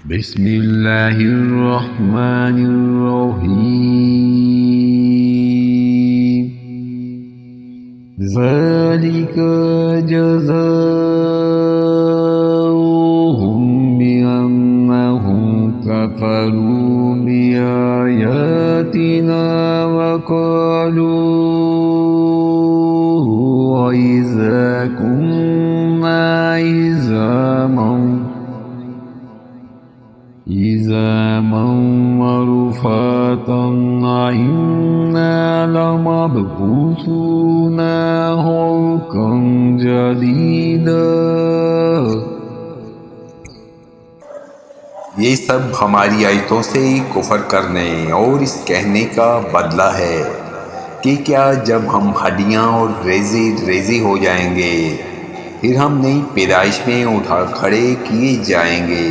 बिस्मिल्लाहिर्रहमानिर्रहीम। ज़ालिका जज़ाउहुम बिअन्नहुम कफ़रू बिआयातिना वक़ालू वइज़ा कुन्ना इज़ामन वरुफ़ातन अइन्ना लमबऊसूना खल्क़न जदीदा। ये सब हमारी आयतों से कुफर करने और इस कहने का बदला है कि क्या जब हम हड्डियाँ और रेज़े रेज़े हो जाएंगे फिर हम नई पैदाइश में उठा खड़े किए जाएंगे।